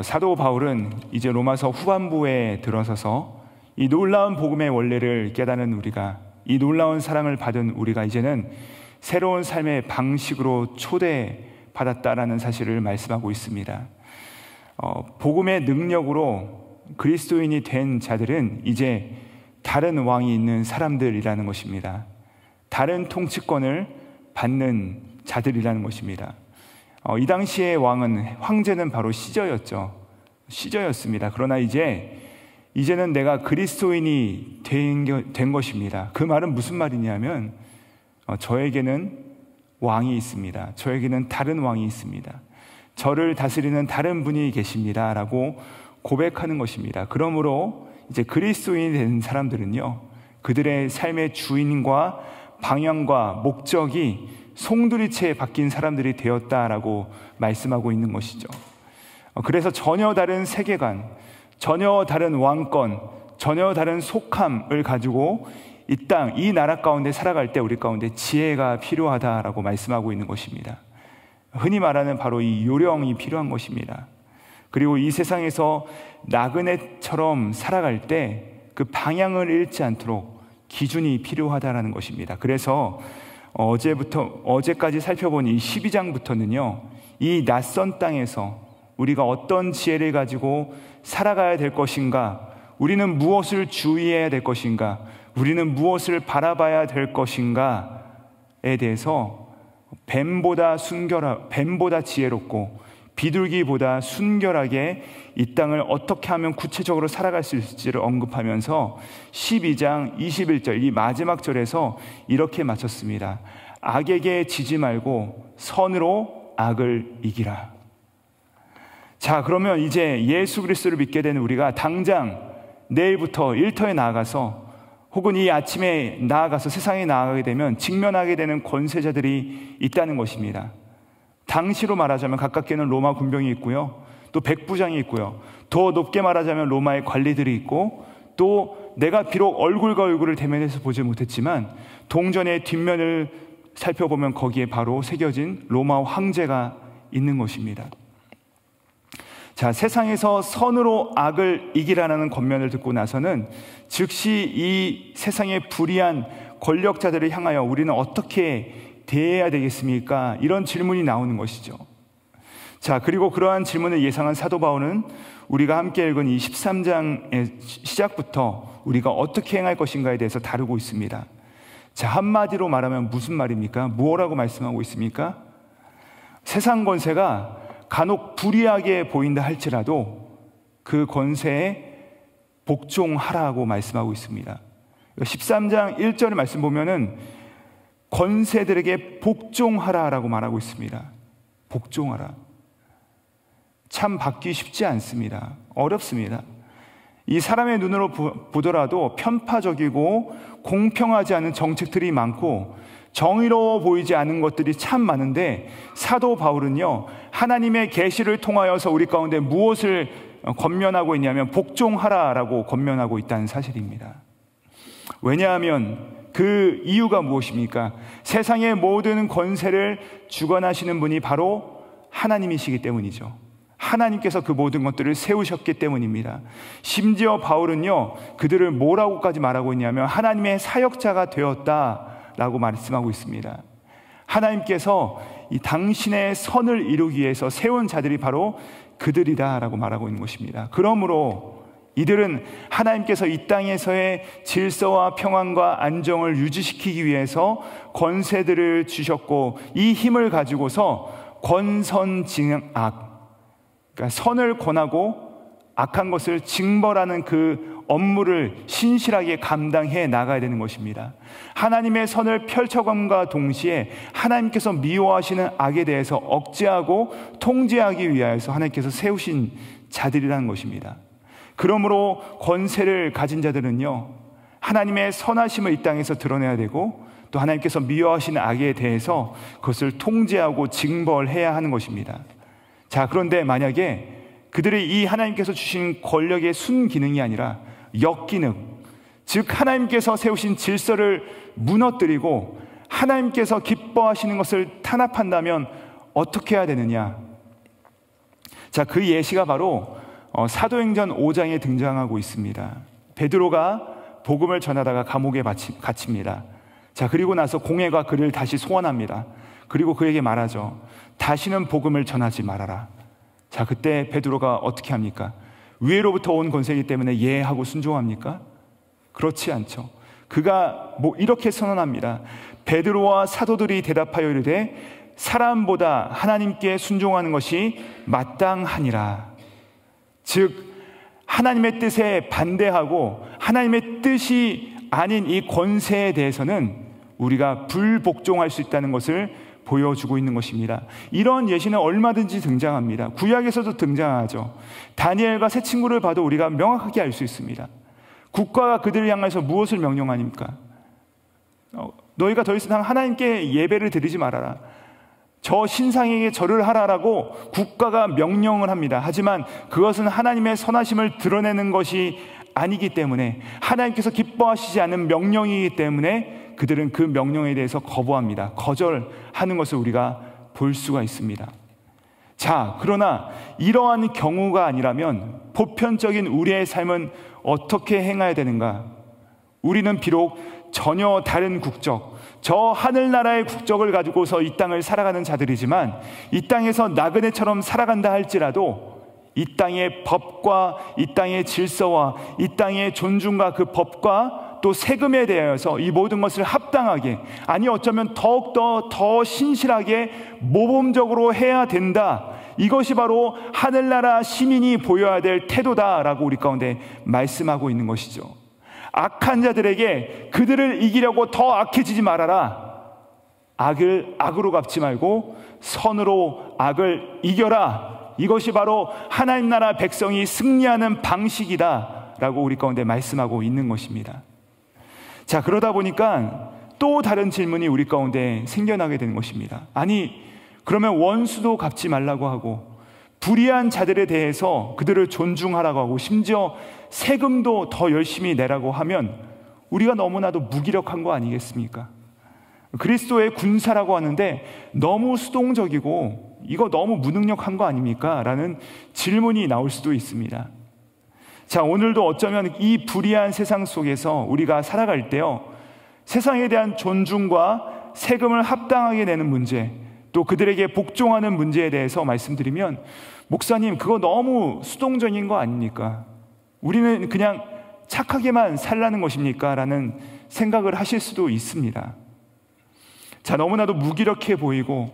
사도 바울은 이제 로마서 후반부에 들어서서 이 놀라운 복음의 원리를 깨닫는 우리가, 이 놀라운 사랑을 받은 우리가 이제는 새로운 삶의 방식으로 초대받았다라는 사실을 말씀하고 있습니다. 복음의 능력으로 그리스도인이 된 자들은 이제 다른 왕이 있는 사람들이라는 것입니다. 다른 통치권을 받는 자들이라는 것입니다. 이 당시의 왕은, 황제는 바로 시저였죠. 시저였습니다. 그러나 이제는 내가 그리스도인이 된 것입니다. 그 말은 무슨 말이냐면 저에게는 왕이 있습니다. 저에게는 다른 왕이 있습니다. 저를 다스리는 다른 분이 계십니다 라고 고백하는 것입니다. 그러므로 이제 그리스도인이 된 사람들은요, 그들의 삶의 주인과 방향과 목적이 송두리째 바뀐 사람들이 되었다라고 말씀하고 있는 것이죠. 그래서 전혀 다른 세계관, 전혀 다른 왕권, 전혀 다른 속함을 가지고 이 땅, 이 나라 가운데 살아갈 때 우리 가운데 지혜가 필요하다라고 말씀하고 있는 것입니다. 흔히 말하는 바로 이 요령이 필요한 것입니다. 그리고 이 세상에서 나그네처럼 살아갈 때 그 방향을 잃지 않도록 기준이 필요하다라는 것입니다. 그래서 어제까지 살펴본 이 12장부터는요, 이 낯선 땅에서 우리가 어떤 지혜를 가지고 살아가야 될 것인가, 우리는 무엇을 주의해야 될 것인가, 우리는 무엇을 바라봐야 될 것인가에 대해서 뱀보다 지혜롭고 비둘기보다 순결하게 이 땅을 어떻게 하면 구체적으로 살아갈 수 있을지를 언급하면서 12장 21절 이 마지막 절에서 이렇게 마쳤습니다. 악에게 지지 말고 선으로 악을 이기라. 자, 그러면 이제 예수 그리스도를 믿게 되는 우리가 당장 내일부터 일터에 나아가서, 혹은 이 아침에 나아가서 세상에 나아가게 되면 직면하게 되는 권세자들이 있다는 것입니다. 당시로 말하자면 가깝게는 로마 군병이 있고요, 또 백부장이 있고요, 더 높게 말하자면 로마의 관리들이 있고, 또 내가 비록 얼굴과 얼굴을 대면해서 보지 못했지만 동전의 뒷면을 살펴보면 거기에 바로 새겨진 로마 황제가 있는 것입니다. 자, 세상에서 선으로 악을 이기라는 권면을 듣고 나서는 즉시 이 세상의 불의한 권력자들을 향하여 우리는 어떻게 대해야 되겠습니까? 이런 질문이 나오는 것이죠. 자, 그리고 그러한 질문을 예상한 사도 바울은 우리가 함께 읽은 이 13장의 시작부터 우리가 어떻게 행할 것인가에 대해서 다루고 있습니다. 자, 한마디로 말하면 무슨 말입니까? 뭐라고 말씀하고 있습니까? 세상 권세가 간혹 불의하게 보인다 할지라도 그 권세에 복종하라고 말씀하고 있습니다. 13장 1절의 말씀 보면은 권세들에게 복종하라라고 말하고 있습니다. 복종하라. 참 받기 쉽지 않습니다. 어렵습니다. 이 사람의 눈으로 보더라도 편파적이고 공평하지 않은 정책들이 많고 정의로워 보이지 않은 것들이 참 많은데, 사도 바울은요, 하나님의 계시를 통하여서 우리 가운데 무엇을 권면하고 있냐면 복종하라라고 권면하고 있다는 사실입니다. 왜냐하면 그 이유가 무엇입니까? 세상의 모든 권세를 주관하시는 분이 바로 하나님이시기 때문이죠. 하나님께서 그 모든 것들을 세우셨기 때문입니다. 심지어 바울은요, 그들을 뭐라고까지 말하고 있냐면 하나님의 사역자가 되었다라고 말씀하고 있습니다. 하나님께서 이 당신의 선을 이루기 위해서 세운 자들이 바로 그들이다라고 말하고 있는 것입니다. 그러므로 이들은 하나님께서 이 땅에서의 질서와 평안과 안정을 유지시키기 위해서 권세들을 주셨고, 이 힘을 가지고서 권선징악, 그러니까 선을 권하고 악한 것을 징벌하는 그 업무를 신실하게 감당해 나가야 되는 것입니다. 하나님의 선을 펼쳐감과 동시에 하나님께서 미워하시는 악에 대해서 억제하고 통제하기 위하여서 하나님께서 세우신 자들이라는 것입니다. 그러므로 권세를 가진 자들은요, 하나님의 선하심을 이 땅에서 드러내야 되고, 또 하나님께서 미워하시는 악에 대해서 그것을 통제하고 징벌해야 하는 것입니다. 자, 그런데 만약에 그들이 이 하나님께서 주신 권력의 순기능이 아니라 역기능, 즉 하나님께서 세우신 질서를 무너뜨리고 하나님께서 기뻐하시는 것을 탄압한다면 어떻게 해야 되느냐? 자, 그 예시가 바로 사도행전 5장에 등장하고 있습니다. 베드로가 복음을 전하다가 감옥에 갇힙니다. 자, 그리고 나서 공회가 그를 다시 소환합니다. 그리고 그에게 말하죠. 다시는 복음을 전하지 말아라. 자, 그때 베드로가 어떻게 합니까? 위로부터 온 권세이기 때문에 예 하고 순종합니까? 그렇지 않죠. 그가 이렇게 선언합니다. 베드로와 사도들이 대답하여 이르되 사람보다 하나님께 순종하는 것이 마땅하니라. 즉 하나님의 뜻에 반대하고 하나님의 뜻이 아닌 이 권세에 대해서는 우리가 불복종할 수 있다는 것을 보여주고 있는 것입니다. 이런 예시는 얼마든지 등장합니다. 구약에서도 등장하죠. 다니엘과 세 친구를 봐도 우리가 명확하게 알 수 있습니다. 국가가 그들을 향해서 무엇을 명령하니까? 너희가 더 이상 하나님께 예배를 드리지 말아라. 저 신상에게 절을 하라라고 국가가 명령을 합니다. 하지만 그것은 하나님의 선하심을 드러내는 것이 아니기 때문에, 하나님께서 기뻐하시지 않는 명령이기 때문에 그들은 그 명령에 대해서 거부합니다. 거절하는 것을 우리가 볼 수가 있습니다. 자, 그러나 이러한 경우가 아니라면 보편적인 우리의 삶은 어떻게 행해야 되는가? 우리는 비록 전혀 다른 국적, 저 하늘나라의 국적을 가지고서 이 땅을 살아가는 자들이지만, 이 땅에서 나그네처럼 살아간다 할지라도 이 땅의 법과 이 땅의 질서와 이 땅의 존중과 그 법과 또 세금에 대해서 이 모든 것을 합당하게, 아니 어쩌면 더욱더 더 신실하게 모범적으로 해야 된다. 이것이 바로 하늘나라 시민이 보여야 될 태도다라고 우리 가운데 말씀하고 있는 것이죠. 악한 자들에게 그들을 이기려고 더 악해지지 말아라. 악을 악으로 갚지 말고 선으로 악을 이겨라. 이것이 바로 하나님 나라 백성이 승리하는 방식이다 라고 우리 가운데 말씀하고 있는 것입니다. 자, 그러다 보니까 또 다른 질문이 우리 가운데 생겨나게 되는 것입니다. 아니, 그러면 원수도 갚지 말라고 하고 불의한 자들에 대해서 그들을 존중하라고 하고 심지어 세금도 더 열심히 내라고 하면 우리가 너무나도 무기력한 거 아니겠습니까? 그리스도의 군사라고 하는데 너무 수동적이고 이거 너무 무능력한 거 아닙니까? 라는 질문이 나올 수도 있습니다. 자, 오늘도 어쩌면 이 불의한 세상 속에서 우리가 살아갈 때요, 세상에 대한 존중과 세금을 합당하게 내는 문제, 또 그들에게 복종하는 문제에 대해서 말씀드리면, 목사님 그거 너무 수동적인 거 아닙니까? 우리는 그냥 착하게만 살라는 것입니까? 라는 생각을 하실 수도 있습니다. 자, 너무나도 무기력해 보이고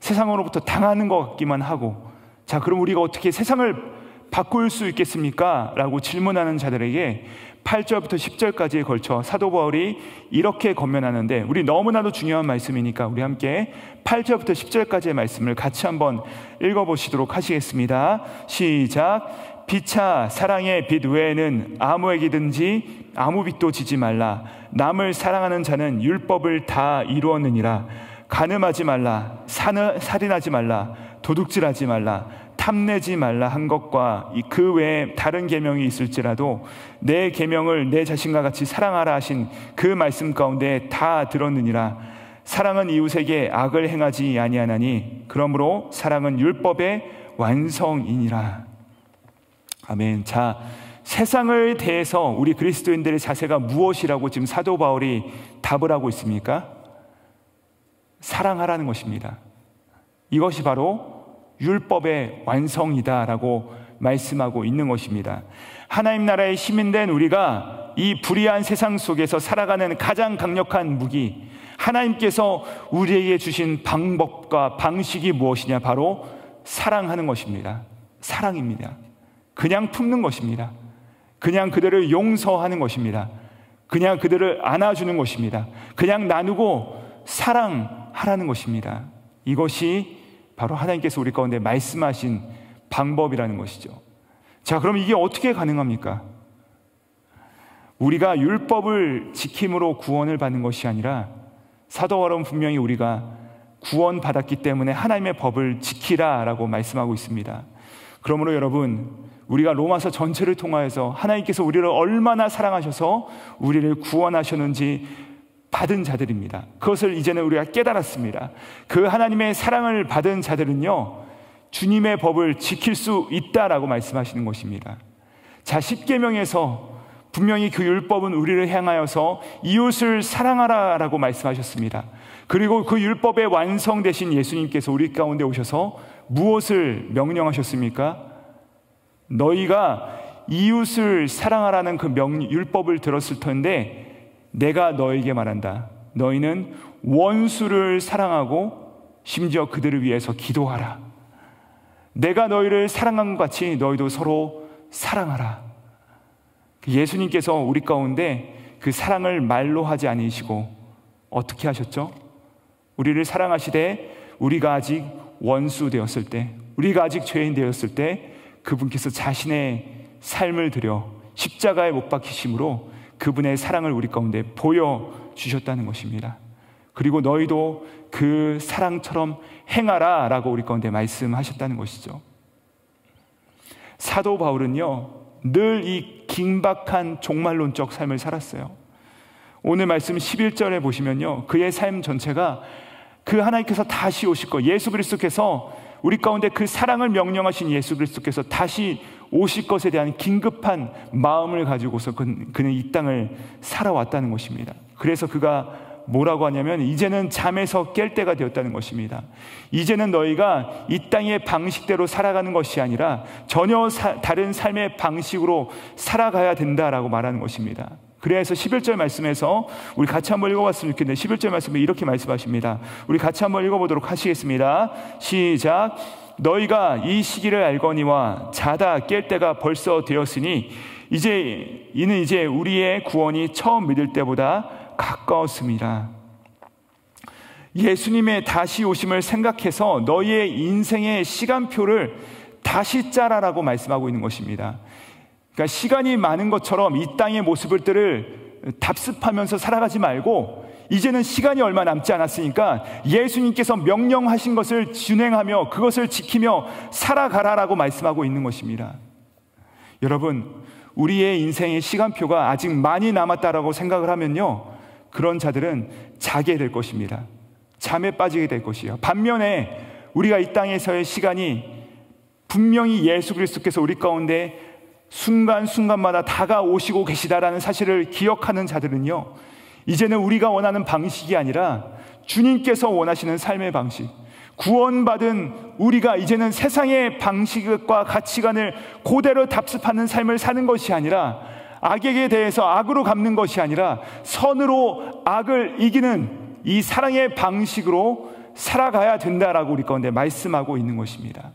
세상으로부터 당하는 것 같기만 하고, 자, 그럼 우리가 어떻게 세상을 바꿀 수 있겠습니까? 라고 질문하는 자들에게 8절부터 10절까지에 걸쳐 사도 바울이 이렇게 권면하는데, 우리 너무나도 중요한 말씀이니까 우리 함께 8절부터 10절까지의 말씀을 같이 한번 읽어보시도록 하시겠습니다. 시작. 피차 사랑의 빛 외에는 아무에게든지 아무 빛도 지지 말라. 남을 사랑하는 자는 율법을 다 이루었느니라. 간음하지 말라, 살인하지 말라, 도둑질하지 말라, 탐내지 말라 한 것과 그 외에 다른 계명이 있을지라도 내 계명을 내 자신과 같이 사랑하라 하신 그 말씀 가운데 다 들었느니라. 사랑은 이웃에게 악을 행하지 아니하나니 그러므로 사랑은 율법의 완성이니라. 아멘. 자, 세상을 대해서 우리 그리스도인들의 자세가 무엇이라고 지금 사도 바울이 답을 하고 있습니까? 사랑하라는 것입니다. 이것이 바로 율법의 완성이다라고 말씀하고 있는 것입니다. 하나님 나라의 시민된 우리가 이 불의한 세상 속에서 살아가는 가장 강력한 무기, 하나님께서 우리에게 주신 방법과 방식이 무엇이냐? 바로 사랑하는 것입니다. 사랑입니다. 그냥 품는 것입니다. 그냥 그들을 용서하는 것입니다. 그냥 그들을 안아주는 것입니다. 그냥 나누고 사랑하라는 것입니다. 이것이 바로 하나님께서 우리 가운데 말씀하신 방법이라는 것이죠. 자, 그럼 이게 어떻게 가능합니까? 우리가 율법을 지킴으로 구원을 받는 것이 아니라, 사도 바울은 분명히 우리가 구원받았기 때문에 하나님의 법을 지키라라고 말씀하고 있습니다. 그러므로 여러분, 우리가 로마서 전체를 통하여서 하나님께서 우리를 얼마나 사랑하셔서 우리를 구원하셨는지 받은 자들입니다. 그것을 이제는 우리가 깨달았습니다. 그 하나님의 사랑을 받은 자들은요, 주님의 법을 지킬 수 있다라고 말씀하시는 것입니다. 자, 십계명에서 분명히 그 율법은 우리를 향하여서 이웃을 사랑하라라고 말씀하셨습니다. 그리고 그 율법의 완성되신 예수님께서 우리 가운데 오셔서 무엇을 명령하셨습니까? 너희가 이웃을 사랑하라는 그 율법을 들었을 텐데 내가 너에게 말한다. 너희는 원수를 사랑하고 심지어 그들을 위해서 기도하라. 내가 너희를 사랑한 것 같이 너희도 서로 사랑하라. 예수님께서 우리 가운데 그 사랑을 말로 하지 않으시고 어떻게 하셨죠? 우리를 사랑하시되 우리가 아직 원수 되었을 때, 우리가 아직 죄인 되었을 때 그분께서 자신의 삶을 들여 십자가에 못 박히심으로 그분의 사랑을 우리 가운데 보여주셨다는 것입니다. 그리고 너희도 그 사랑처럼 행하라 라고 우리 가운데 말씀하셨다는 것이죠. 사도 바울은요 늘 이 긴박한 종말론적 삶을 살았어요. 오늘 말씀 11절에 보시면요 그의 삶 전체가 그 하나님께서 다시 오실 것, 예수 그리스도께서 우리 가운데 그 사랑을 명령하신 예수 그리스도께서 다시 오실 것에 대한 긴급한 마음을 가지고서 그는 이 땅을 살아왔다는 것입니다. 그래서 그가 뭐라고 하냐면 이제는 잠에서 깰 때가 되었다는 것입니다. 이제는 너희가 이 땅의 방식대로 살아가는 것이 아니라 전혀 다른 삶의 방식으로 살아가야 된다라고 말하는 것입니다. 그래서 11절 말씀에서 우리 같이 한번 읽어봤으면 좋겠는데 11절 말씀에 이렇게 말씀하십니다. 우리 같이 한번 읽어보도록 하시겠습니다. 시작. 너희가 이 시기를 알거니와 자다 깰 때가 벌써 되었으니 이는 이제 우리의 구원이 처음 믿을 때보다 가까웠습니다. 예수님의 다시 오심을 생각해서 너희의 인생의 시간표를 다시 짜라라고 말씀하고 있는 것입니다. 그러니까 시간이 많은 것처럼 이 땅의 모습들을 답습하면서 살아가지 말고 이제는 시간이 얼마 남지 않았으니까 예수님께서 명령하신 것을 준행하며 그것을 지키며 살아가라라고 말씀하고 있는 것입니다. 여러분, 우리의 인생의 시간표가 아직 많이 남았다라고 생각을 하면요 그런 자들은 자게 될 것입니다. 잠에 빠지게 될 것이에요. 반면에 우리가 이 땅에서의 시간이 분명히 예수 그리스도께서 우리 가운데 순간순간마다 다가오시고 계시다라는 사실을 기억하는 자들은요 이제는 우리가 원하는 방식이 아니라 주님께서 원하시는 삶의 방식, 구원받은 우리가 이제는 세상의 방식과 가치관을 그대로 답습하는 삶을 사는 것이 아니라 악에게 대해서 악으로 갚는 것이 아니라 선으로 악을 이기는 이 사랑의 방식으로 살아가야 된다라고 우리 가운데 말씀하고 있는 것입니다.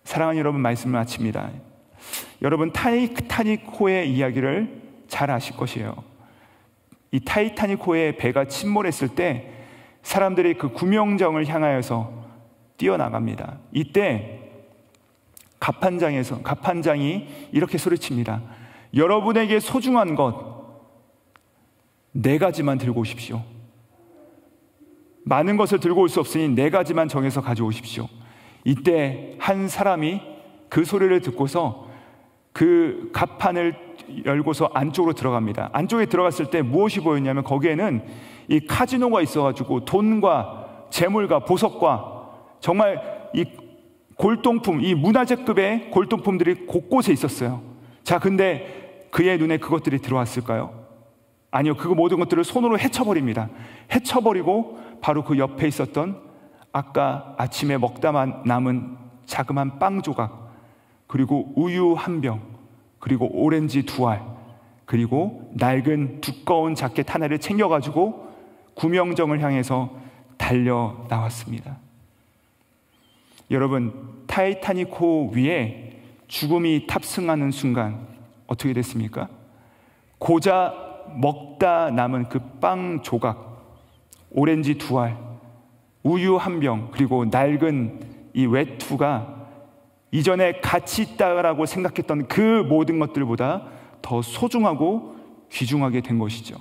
사랑하는 여러분, 말씀을 마칩니다. 여러분, 타이타닉호의 이야기를 잘 아실 것이에요. 이 타이타닉호의 배가 침몰했을 때 사람들이 그 구명정을 향하여서 뛰어나갑니다. 이때 갑판장이 이렇게 소리칩니다. 여러분에게 소중한 것 4가지만 들고 오십시오. 많은 것을 들고 올 수 없으니 4가지만 정해서 가져오십시오. 이때 한 사람이 그 소리를 듣고서 그 갑판을 열고서 안쪽으로 들어갑니다. 안쪽에 들어갔을 때 무엇이 보였냐면 거기에는 이 카지노가 있어가지고 돈과 재물과 보석과 정말 이 골동품, 이 문화재급의 골동품들이 곳곳에 있었어요. 자, 근데 그의 눈에 그것들이 들어왔을까요? 아니요, 그 모든 것들을 손으로 헤쳐버립니다. 헤쳐버리고 바로 그 옆에 있었던 아까 아침에 먹다 남은 자그마한 빵 조각, 그리고 우유 한 병, 그리고 오렌지 2알, 그리고 낡은 두꺼운 자켓 하나를 챙겨가지고 구명정을 향해서 달려 나왔습니다. 여러분, 타이타닉호 위에 죽음이 탑승하는 순간 어떻게 됐습니까? 고작 먹다 남은 그 빵 조각, 오렌지 2알, 우유 한 병, 그리고 낡은 이 외투가 이전에 가치 있다라고 생각했던 그 모든 것들보다 더 소중하고 귀중하게 된 것이죠.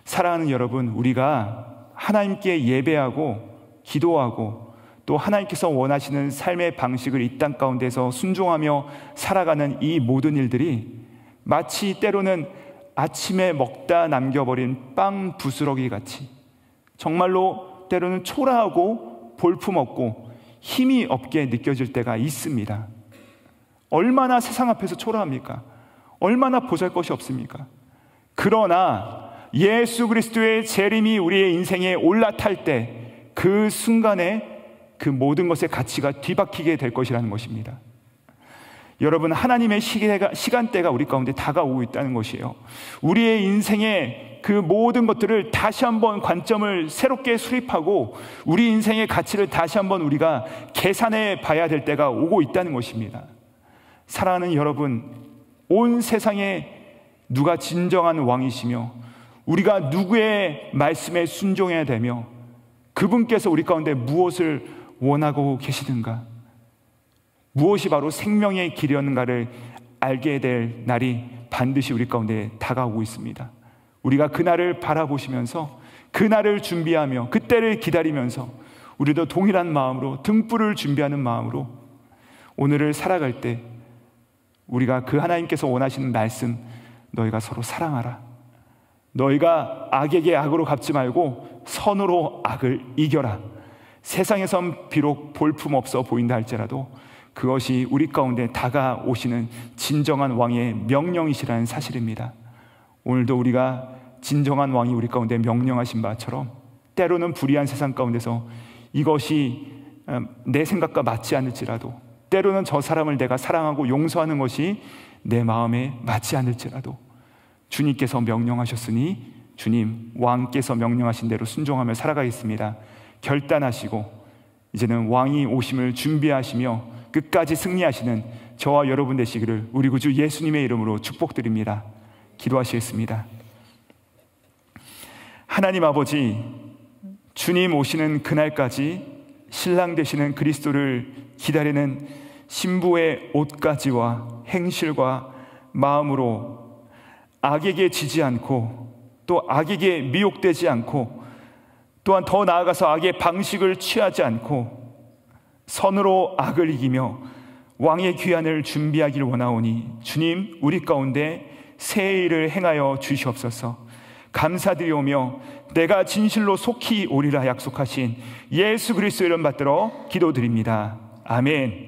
사랑하는 여러분, 우리가 하나님께 예배하고 기도하고 또 하나님께서 원하시는 삶의 방식을 이 땅 가운데서 순종하며 살아가는 이 모든 일들이 마치 때로는 아침에 먹다 남겨버린 빵 부스러기 같이 정말로 때로는 초라하고 볼품없고 힘이 없게 느껴질 때가 있습니다. 얼마나 세상 앞에서 초라합니까? 얼마나 보잘것이 없습니까? 그러나 예수 그리스도의 재림이 우리의 인생에 올라탈 때 그 순간에 그 모든 것의 가치가 뒤바뀌게 될 것이라는 것입니다. 여러분, 하나님의 시간대가 우리 가운데 다가오고 있다는 것이에요. 우리의 인생의 그 모든 것들을 다시 한번 관점을 새롭게 수립하고 우리 인생의 가치를 다시 한번 우리가 계산해 봐야 될 때가 오고 있다는 것입니다. 사랑하는 여러분, 온 세상에 누가 진정한 왕이시며 우리가 누구의 말씀에 순종해야 되며 그분께서 우리 가운데 무엇을 원하고 계시는가, 무엇이 바로 생명의 길이었는가를 알게 될 날이 반드시 우리 가운데 다가오고 있습니다. 우리가 그날을 바라보시면서 그날을 준비하며 그때를 기다리면서 우리도 동일한 마음으로 등불을 준비하는 마음으로 오늘을 살아갈 때 우리가 그 하나님께서 원하시는 말씀, 너희가 서로 사랑하라, 너희가 악에게 악으로 갚지 말고 선으로 악을 이겨라, 세상에선 비록 볼품없어 보인다 할지라도 그것이 우리 가운데 다가오시는 진정한 왕의 명령이시라는 사실입니다. 오늘도 우리가 진정한 왕이 우리 가운데 명령하신 바처럼 때로는 불의한 세상 가운데서 이것이 내 생각과 맞지 않을지라도, 때로는 저 사람을 내가 사랑하고 용서하는 것이 내 마음에 맞지 않을지라도 주님께서 명령하셨으니 주님 왕께서 명령하신 대로 순종하며 살아가겠습니다. 결단하시고 이제는 왕이 오심을 준비하시며 끝까지 승리하시는 저와 여러분 되시기를 우리 구주 예수님의 이름으로 축복드립니다. 기도하시겠습니다. 하나님 아버지, 주님 오시는 그날까지 신랑 되시는 그리스도를 기다리는 신부의 옷가지와 행실과 마음으로 악에게 지지 않고 또 악에게 미혹되지 않고 또한 더 나아가서 악의 방식을 취하지 않고 선으로 악을 이기며 왕의 귀환을 준비하기를 원하오니 주님 우리 가운데 새 일을 행하여 주시옵소서. 감사드리오며 내가 진실로 속히 오리라 약속하신 예수 그리스도 이름 받들어 기도드립니다. 아멘.